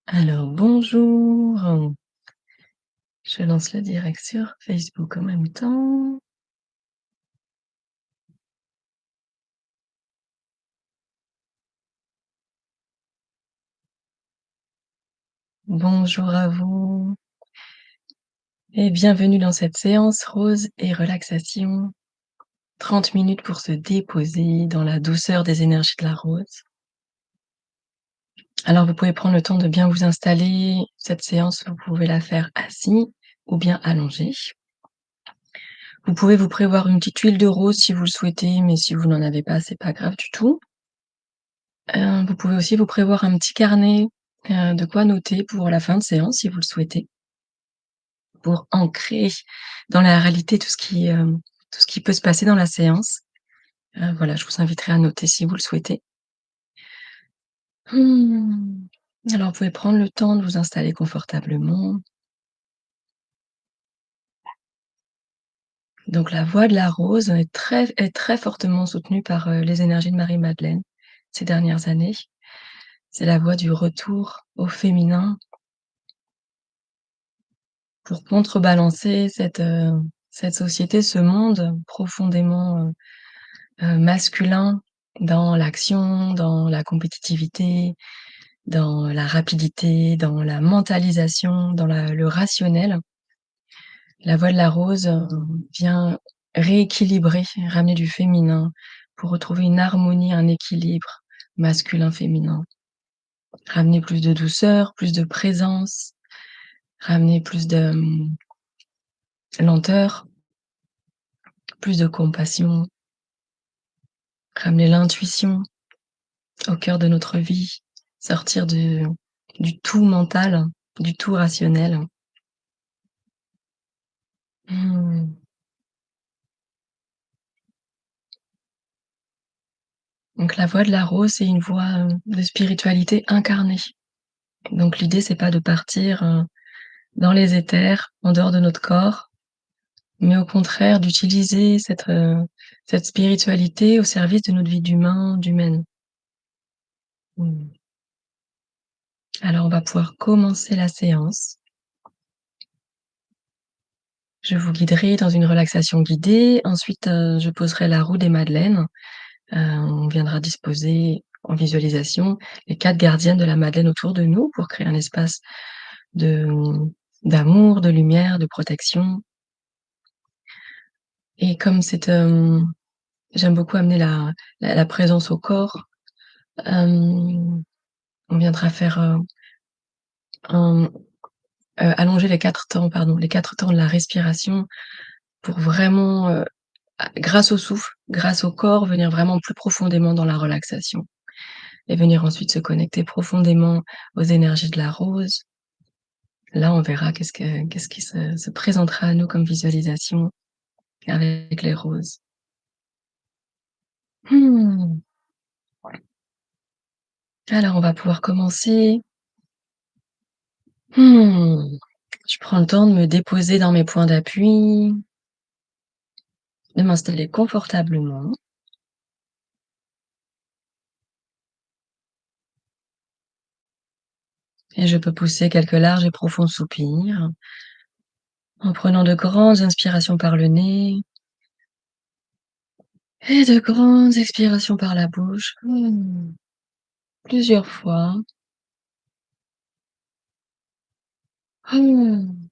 Alors bonjour, je lance le direct sur Facebook en même temps. Bonjour à vous et bienvenue dans cette séance rose et relaxation. 30 minutes pour se déposer dans la douceur des énergies de la rose. Alors vous pouvez prendre le temps de bien vous installer. Cette séance, vous pouvez la faire assis ou bien allongé. Vous pouvez vous prévoir une petite huile de rose si vous le souhaitez, mais si vous n'en avez pas, c'est pas grave du tout. Vous pouvez aussi vous prévoir un petit carnet, de quoi noter pour la fin de séance si vous le souhaitez, pour ancrer dans la réalité tout ce qui peut se passer dans la séance. Voilà, je vous inviterai à noter si vous le souhaitez. Mmh. Alors vous pouvez prendre le temps de vous installer confortablement. Donc la voix de la rose est très fortement soutenue par, les énergies de Marie-Madeleine ces dernières années. C'est la voix du retour au féminin pour contrebalancer cette société, ce monde profondément, masculin dans l'action, dans la compétitivité, dans la rapidité, dans la mentalisation, dans le rationnel. La voix de la rose, vient rééquilibrer, ramener du féminin pour retrouver une harmonie, un équilibre masculin-féminin. Ramener plus de douceur, plus de présence, ramener plus de, lenteur, plus de compassion, ramener l'intuition au cœur de notre vie, sortir du tout mental, du tout rationnel. Mmh. Donc la voix de la rose, c'est une voix, de spiritualité incarnée. Donc l'idée, c'est pas de partir, dans les éthers, en dehors de notre corps, mais au contraire d'utiliser cette spiritualité au service de notre vie d'humain, d'humaine. Mmh. Alors on va pouvoir commencer la séance. Je vous guiderai dans une relaxation guidée. Ensuite, je poserai la roue des madeleines. On viendra disposer en visualisation les 4 gardiennes de la Madeleine autour de nous pour créer un espace de d'amour, de lumière, de protection et comme j'aime beaucoup amener la présence au corps, on viendra faire, un allonger les 4 temps de la respiration pour vraiment, grâce au souffle, grâce au corps, venir vraiment plus profondément dans la relaxation et venir ensuite se connecter profondément aux énergies de la rose. Là, on verra qu'est-ce qui se présentera à nous comme visualisation avec les roses. Mmh. Alors on va pouvoir commencer. Mmh. Je prends le temps de me déposer dans mes points d'appui, de m'installer confortablement et je peux pousser quelques larges et profonds soupirs en prenant de grandes inspirations par le nez et de grandes expirations par la bouche. Mmh. Plusieurs fois. Mmh.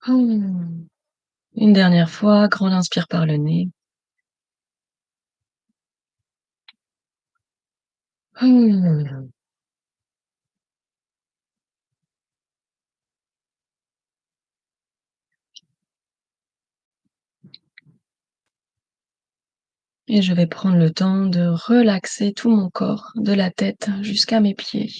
Mmh. Une dernière fois, grande inspire par le nez. Mmh. Et je vais prendre le temps de relaxer tout mon corps, de la tête jusqu'à mes pieds.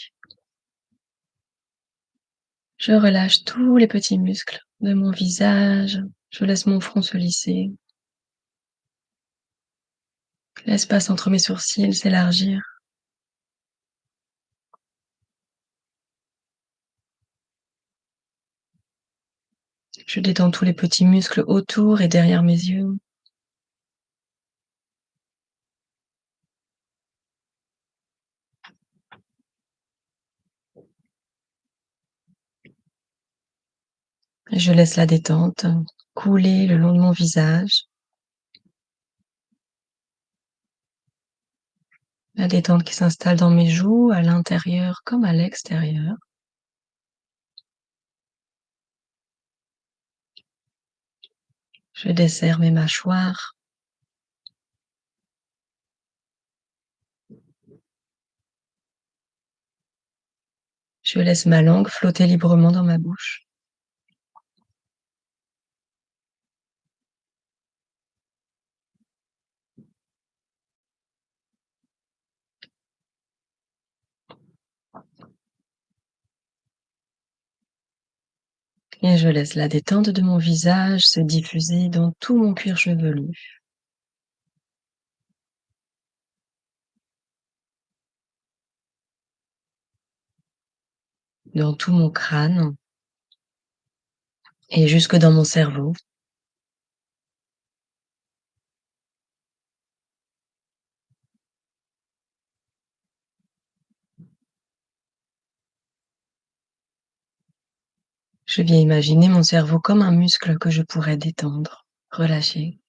Je relâche tous les petits muscles de mon visage, je laisse mon front se lisser, l'espace entre mes sourcils s'élargir. Je détends tous les petits muscles autour et derrière mes yeux. Je laisse la détente couler le long de mon visage, la détente qui s'installe dans mes joues, à l'intérieur comme à l'extérieur. Je desserre mes mâchoires, je laisse ma langue flotter librement dans ma bouche. Et je laisse la détente de mon visage se diffuser dans tout mon cuir chevelu, dans tout mon crâne et jusque dans mon cerveau. Je viens imaginer mon cerveau comme un muscle que je pourrais détendre, relâcher.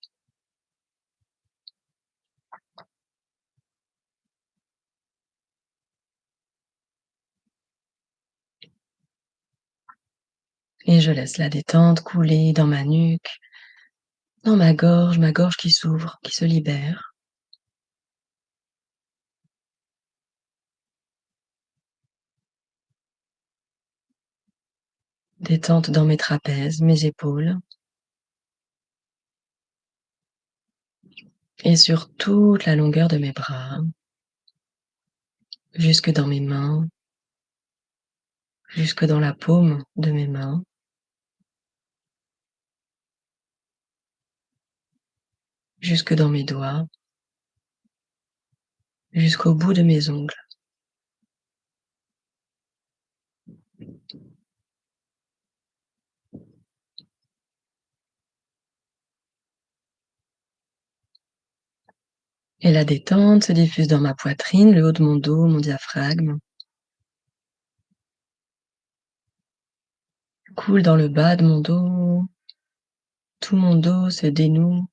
Et je laisse la détente couler dans ma nuque, dans ma gorge qui s'ouvre, qui se libère. Détente dans mes trapèzes, mes épaules et sur toute la longueur de mes bras, jusque dans mes mains, jusque dans la paume de mes mains, jusque dans mes doigts, jusqu'au bout de mes ongles. Et la détente se diffuse dans ma poitrine, le haut de mon dos, mon diaphragme, coule dans le bas de mon dos, tout mon dos se dénoue,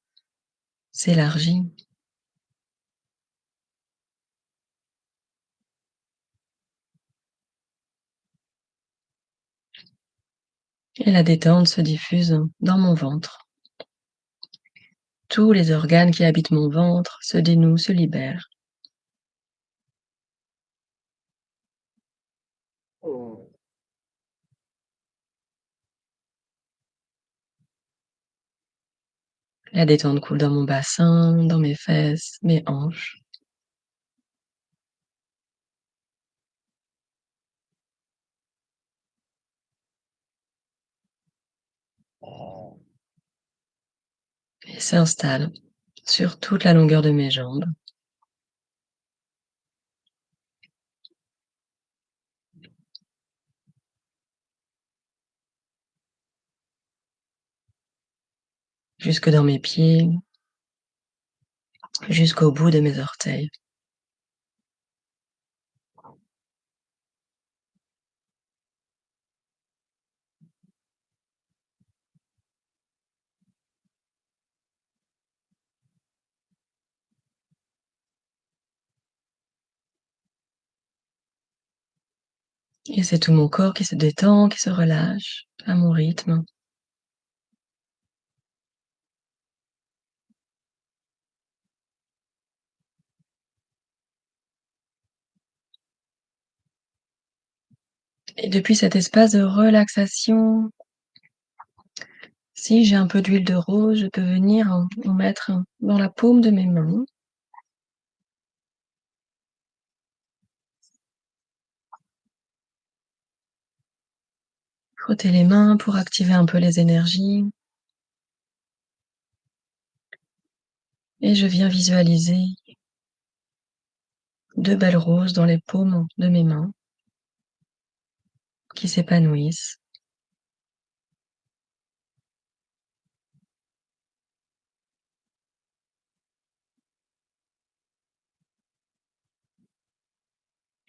s'élargit. Et la détente se diffuse dans mon ventre. Tous les organes qui habitent mon ventre se dénouent, se libèrent. La détente coule dans mon bassin, dans mes fesses, mes hanches. Et s'installe sur toute la longueur de mes jambes, jusque dans mes pieds, jusqu'au bout de mes orteils. Et c'est tout mon corps qui se détend, qui se relâche à mon rythme. Et depuis cet espace de relaxation, si j'ai un peu d'huile de rose, je peux venir en mettre dans la paume de mes mains. Frotter les mains pour activer un peu les énergies. Et je viens visualiser 2 belles roses dans les paumes de mes mains qui s'épanouissent.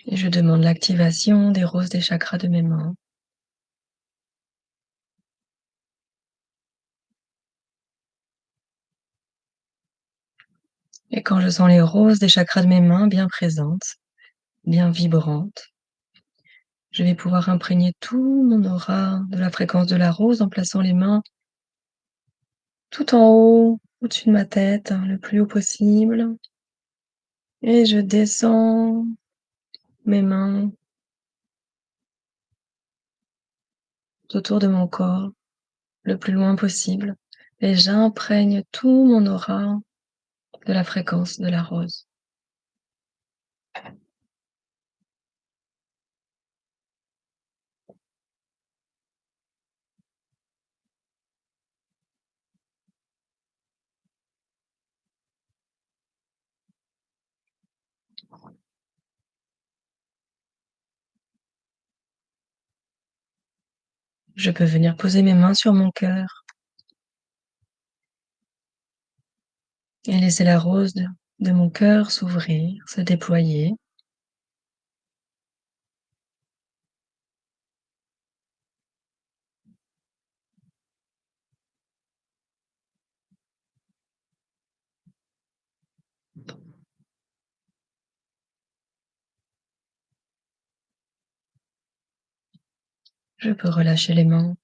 Et je demande l'activation des roses des chakras de mes mains. Et quand je sens les roses des chakras de mes mains bien présentes, bien vibrantes, je vais pouvoir imprégner tout mon aura de la fréquence de la rose en plaçant les mains tout en haut, au-dessus de ma tête, le plus haut possible. Et je descends mes mains autour de mon corps, le plus loin possible. Et j'imprègne tout mon aura de la fréquence de la rose. Je peux venir poser mes mains sur mon cœur et laisser la rose de mon cœur s'ouvrir, se déployer. Je peux relâcher les mains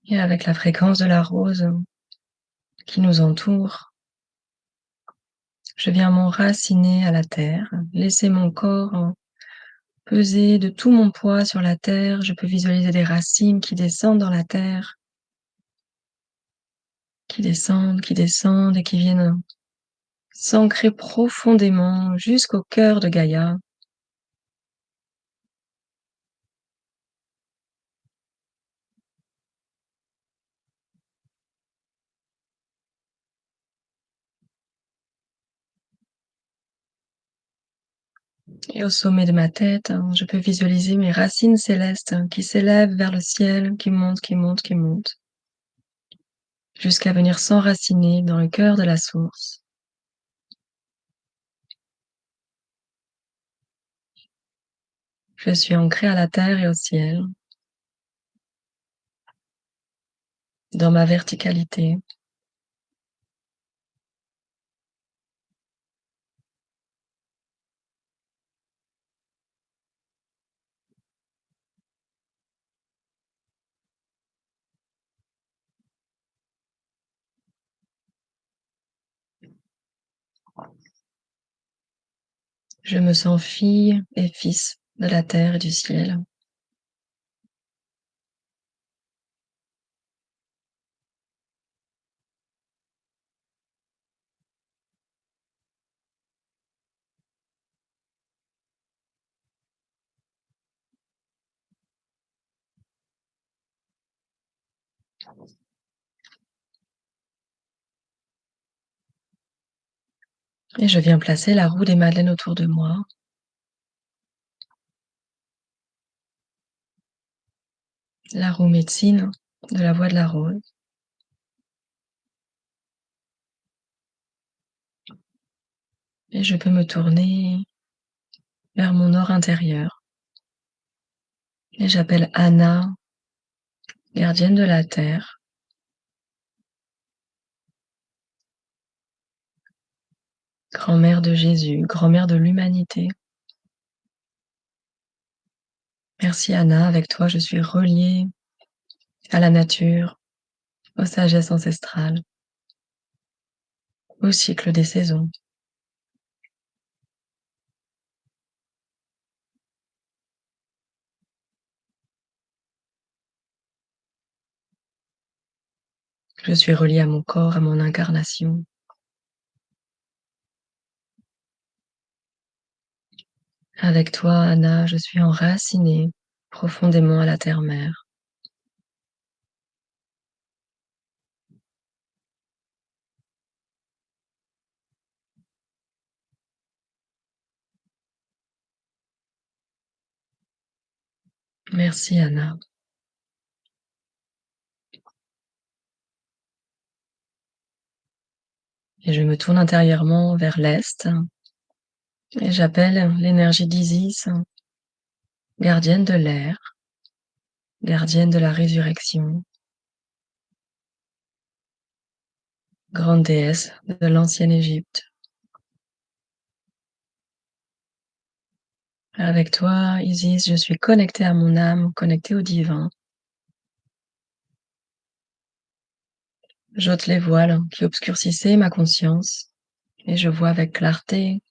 et avec la fréquence de la rose qui nous entoure, je viens m'enraciner à la terre, laisser mon corps peser de tout mon poids sur la terre. Je peux visualiser des racines qui descendent dans la terre, qui descendent et qui viennent s'ancrer profondément jusqu'au cœur de Gaïa. Et au sommet de ma tête, je peux visualiser mes racines célestes qui s'élèvent vers le ciel, qui montent, qui montent, qui montent, jusqu'à venir s'enraciner dans le cœur de la source. Je suis ancrée à la terre et au ciel, dans ma verticalité. Je me sens fille et fils de la terre et du ciel. Et je viens placer la roue des madeleines autour de moi, la roue médecine de la voie de la rose. Et je peux me tourner vers mon nord intérieur. Et j'appelle Anna, gardienne de la terre, grand-mère de Jésus, grand-mère de l'humanité. Merci Anna, avec toi je suis reliée à la nature, aux sagesses ancestrales, au cycle des saisons. Je suis reliée à mon corps, à mon incarnation. Avec toi, Anna, je suis enracinée profondément à la terre-mère. Merci Anna. et je me tourne intérieurement vers l'est et j'appelle l'énergie d'Isis, gardienne de l'air, gardienne de la résurrection, grande déesse de l'ancienne Égypte. Avec toi, Isis, je suis connectée à mon âme, connectée au divin. J'ôte les voiles qui obscurcissaient ma conscience et je vois avec clarté.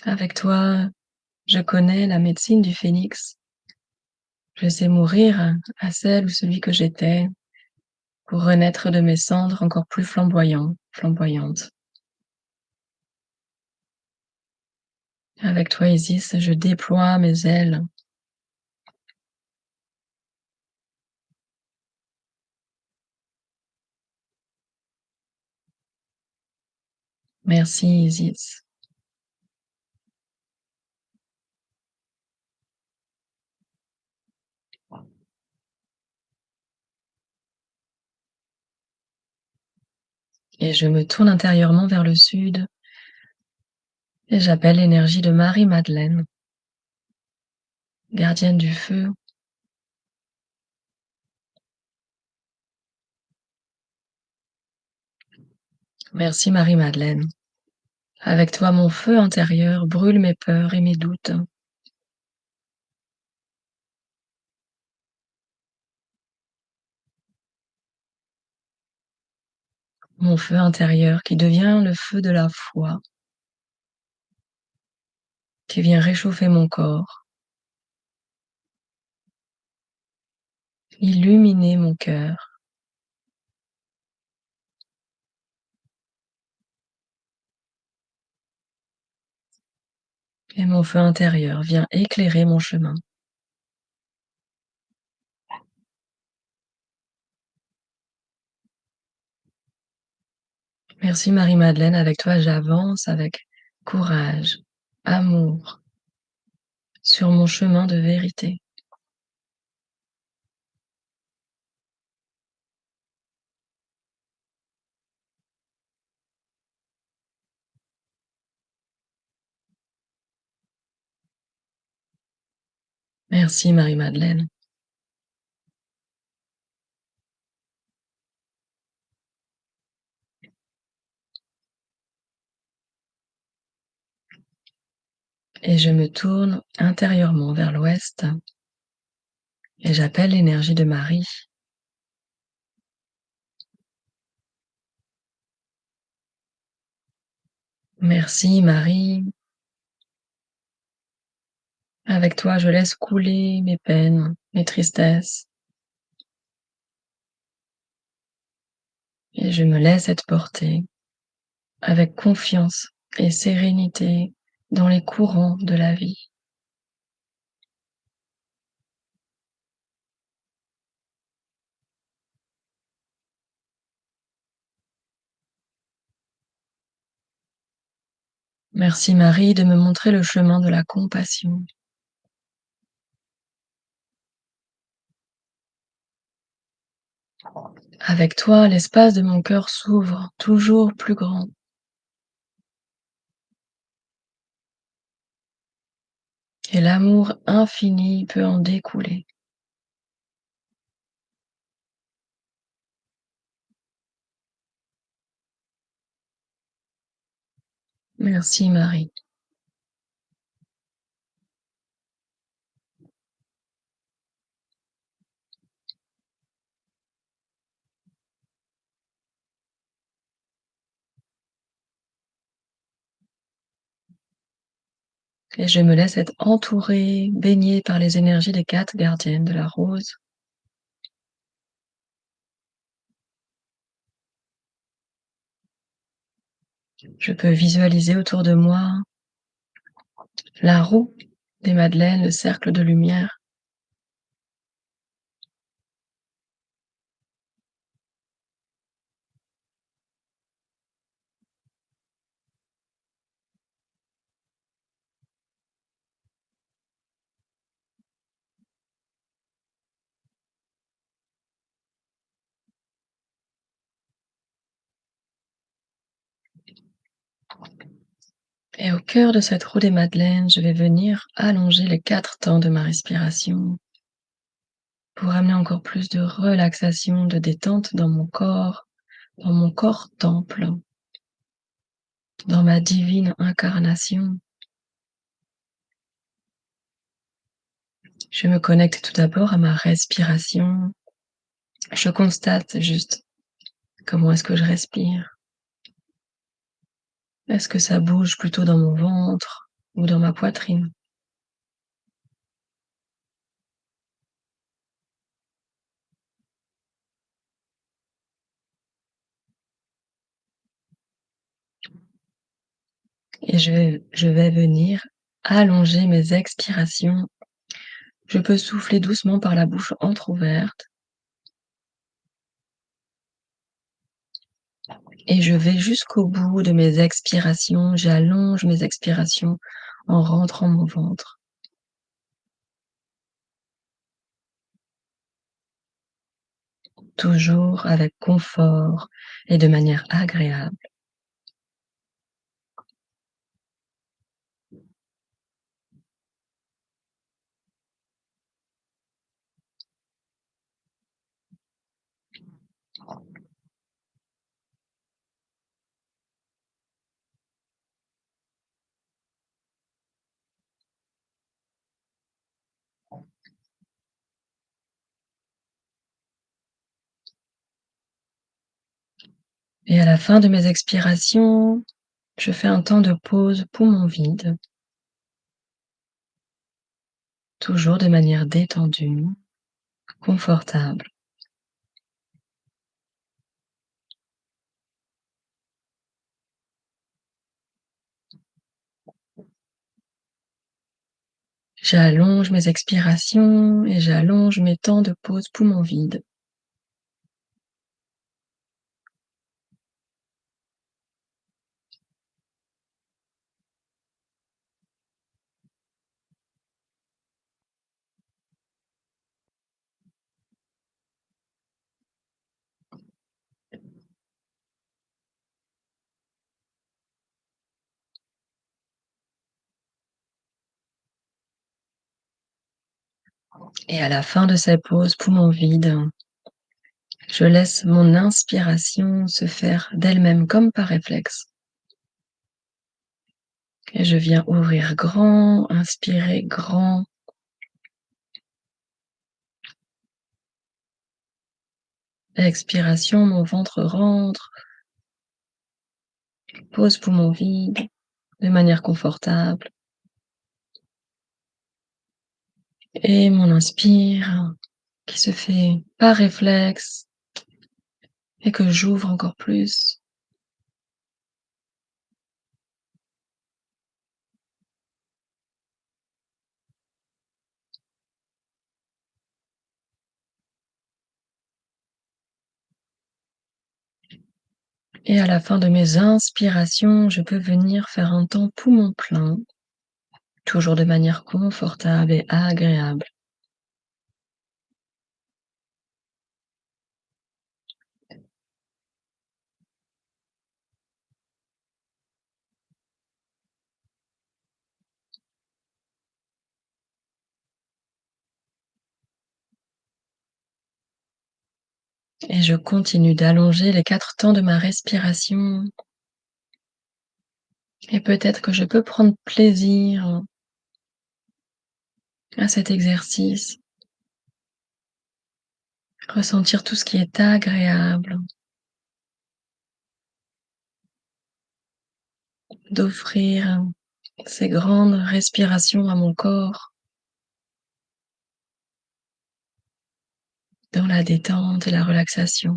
Avec toi, je connais la médecine du phénix. Je sais mourir à celle ou celui que j'étais pour renaître de mes cendres encore plus flamboyantes. Avec toi, Isis, je déploie mes ailes. Merci, Isis. Et je me tourne intérieurement vers le sud et j'appelle l'énergie de Marie-Madeleine, gardienne du feu. Merci, Marie-Madeleine. Avec toi, mon feu intérieur brûle mes peurs et mes doutes. Mon feu intérieur qui devient le feu de la foi, qui vient réchauffer mon corps, illuminer mon cœur. Et mon feu intérieur vient éclairer mon chemin. Merci Marie-Madeleine, avec toi j'avance avec courage, amour, sur mon chemin de vérité. Merci Marie-Madeleine. Et je me tourne intérieurement vers l'ouest et j'appelle l'énergie de Marie. Merci Marie. Avec toi, je laisse couler mes peines, mes tristesses, et je me laisse être portée avec confiance et sérénité dans les courants de la vie. Merci Marie de me montrer le chemin de la compassion. Avec toi, l'espace de mon cœur s'ouvre toujours plus grand. Et l'amour infini peut en découler. Merci Marie. Et je me laisse être entourée, baignée par les énergies des 4 gardiennes de la rose. Je peux visualiser autour de moi la roue des madeleines, le cercle de lumière. Et au cœur de cette roue des madeleines, je vais venir allonger les 4 temps de ma respiration pour amener encore plus de relaxation, de détente dans mon corps temple, dans ma divine incarnation. Je me connecte tout d'abord à ma respiration. Je constate juste comment est-ce que je respire. Est-ce que ça bouge plutôt dans mon ventre ou dans ma poitrine? Et je vais venir allonger mes expirations. Je peux souffler doucement par la bouche entrouverte et je vais jusqu'au bout de mes expirations. J'allonge mes expirations en rentrant mon ventre, toujours avec confort et de manière agréable. Et à la fin de mes expirations, je fais un temps de pause poumon vide, toujours de manière détendue, confortable. J'allonge mes expirations et j'allonge mes temps de pause poumon vide. Et à la fin de ces pauses poumon vide, je laisse mon inspiration se faire d'elle-même comme par réflexe. Et je viens ouvrir grand, inspirer grand. Expiration, mon ventre rentre, pause poumon vide, de manière confortable. Et mon inspire, qui se fait par réflexe et que j'ouvre encore plus. Et à la fin de mes inspirations, je peux venir faire un temps poumon plein, toujours de manière confortable et agréable. Et je continue d'allonger les 4 temps de ma respiration. Et peut-être que je peux prendre plaisir à cet exercice, ressentir tout ce qui est agréable, d'offrir ces grandes respirations à mon corps dans la détente et la relaxation.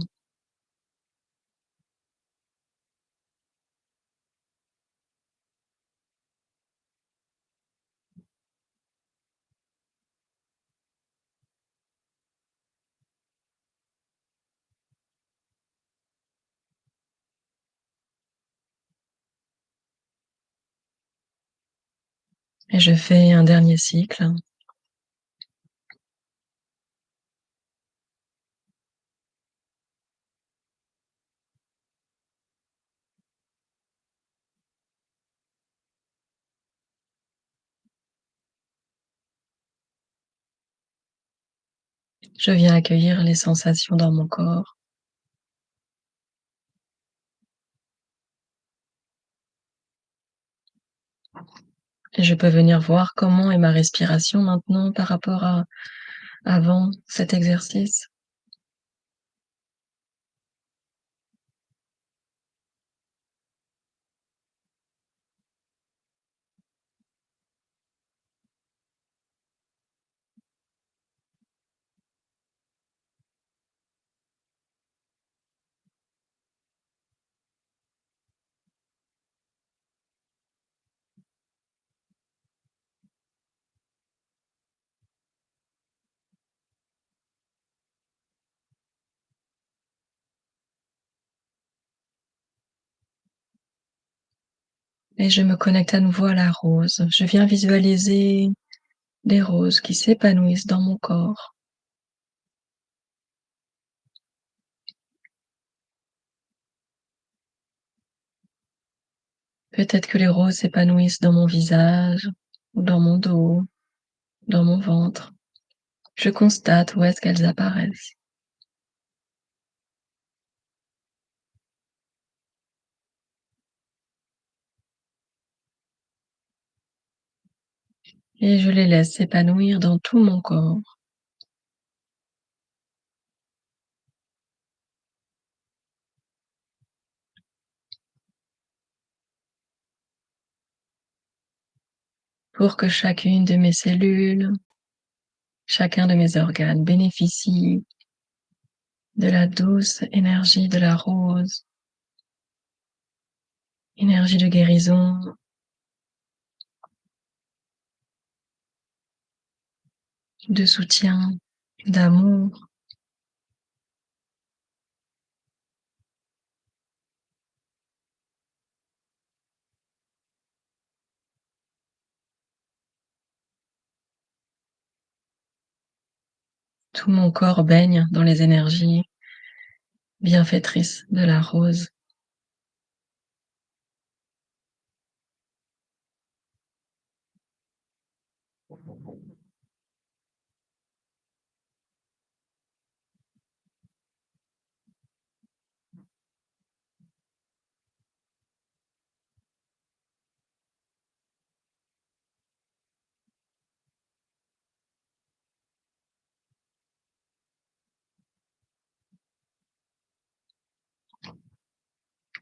Et je fais un dernier cycle. Je viens accueillir les sensations dans mon corps et je peux venir voir comment est ma respiration maintenant par rapport à avant cet exercice. Et je me connecte à nouveau à la rose. Je viens visualiser des roses qui s'épanouissent dans mon corps. Peut-être que les roses s'épanouissent dans mon visage, ou dans mon dos, dans mon ventre. Je constate où est-ce qu'elles apparaissent. Et je les laisse s'épanouir dans tout mon corps. Pour que chacune de mes cellules, chacun de mes organes bénéficie de la douce énergie de la rose, énergie de guérison, de soutien, d'amour. Tout mon corps baigne dans les énergies bienfaitrices de la rose.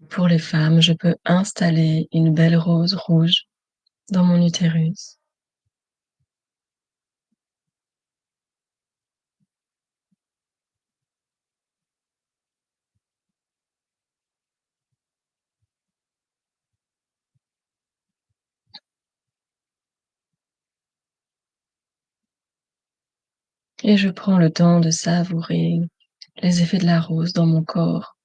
Pour les femmes, je peux installer une belle rose rouge dans mon utérus. Et je prends le temps de savourer les effets de la rose dans mon corps.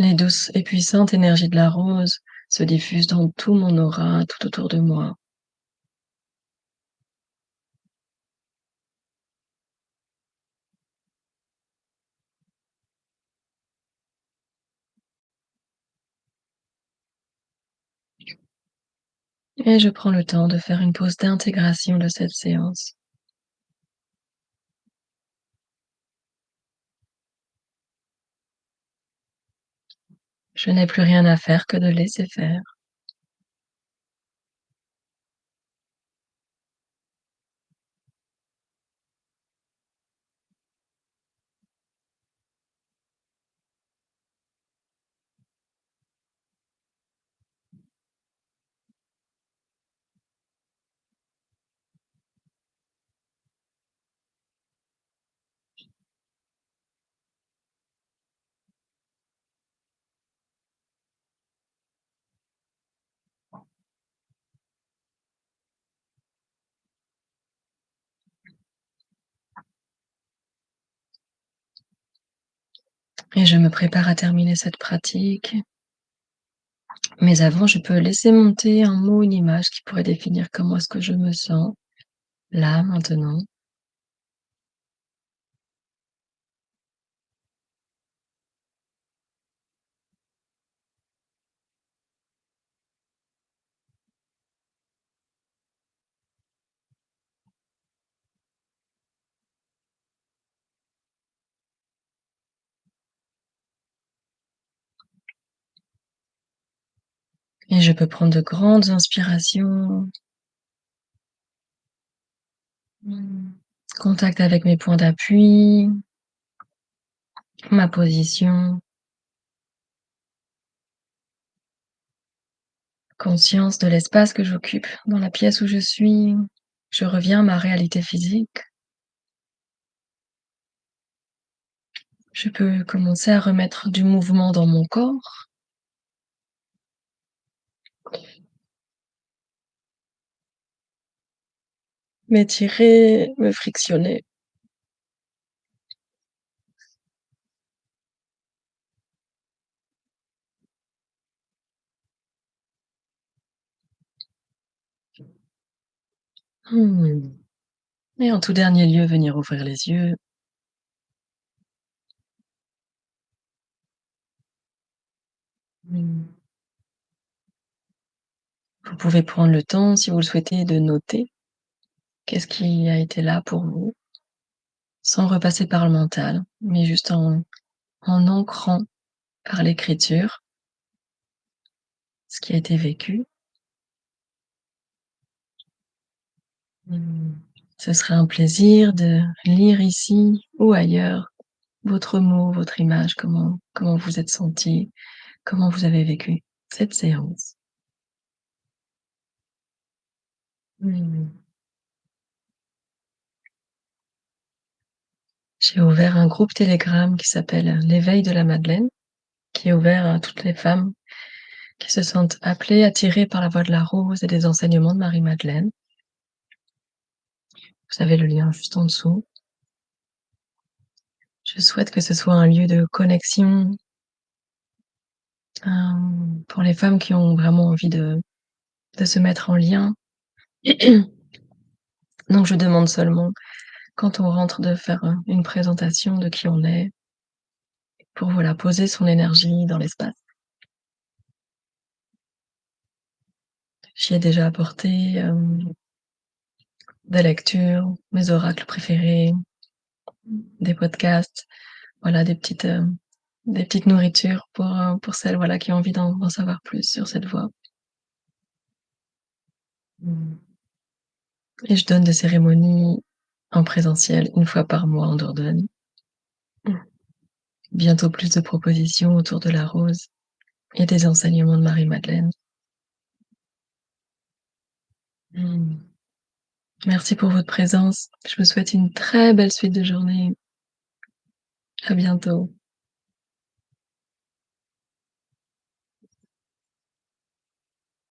Les douces et puissantes énergies de la rose se diffusent dans tout mon aura, tout autour de moi. Et je prends le temps de faire une pause d'intégration de cette séance. Je n'ai plus rien à faire que de laisser faire. Et je me prépare à terminer cette pratique. Mais avant, je peux laisser monter un mot, une image qui pourrait définir comment est-ce que je me sens là, maintenant. et je peux prendre de grandes inspirations. Mmh. Contact avec mes points d'appui, ma position, conscience de l'espace que j'occupe dans la pièce où je suis. Je reviens à ma réalité physique. Je peux commencer à remettre du mouvement dans mon corps, m'étirer, me frictionner. Mmh. Et en tout dernier lieu, venir ouvrir les yeux. Mmh. Vous pouvez prendre le temps, si vous le souhaitez, de noter qu'est-ce qui a été là pour vous, sans repasser par le mental, mais juste en ancrant par l'écriture ce qui a été vécu. Mmh. Ce serait un plaisir de lire ici ou ailleurs votre mot, votre image, comment vous êtes senti, comment vous avez vécu cette séance. Mmh. J'ai ouvert un groupe Telegram qui s'appelle «L'éveil de la Madeleine», qui est ouvert à toutes les femmes qui se sentent appelées, attirées par la voix de la rose et des enseignements de Marie-Madeleine. Vous avez le lien juste en dessous. Je souhaite que ce soit un lieu de connexion, pour les femmes qui ont vraiment envie de se mettre en lien. Donc je demande seulement, quand on rentre, de faire, une présentation de qui on est pour, voilà, poser son énergie dans l'espace. J'y ai déjà apporté, des lectures, mes oracles préférés, des podcasts, voilà, des petites nourritures pour celles, voilà, qui ont envie d'en savoir plus sur cette voie. Mmh. Et je donne des cérémonies en présentiel une fois par mois en Dordogne. Mmh. Bientôt plus de propositions autour de la rose et des enseignements de Marie-Madeleine. Mmh. Merci pour votre présence. Je vous souhaite une très belle suite de journée. À bientôt.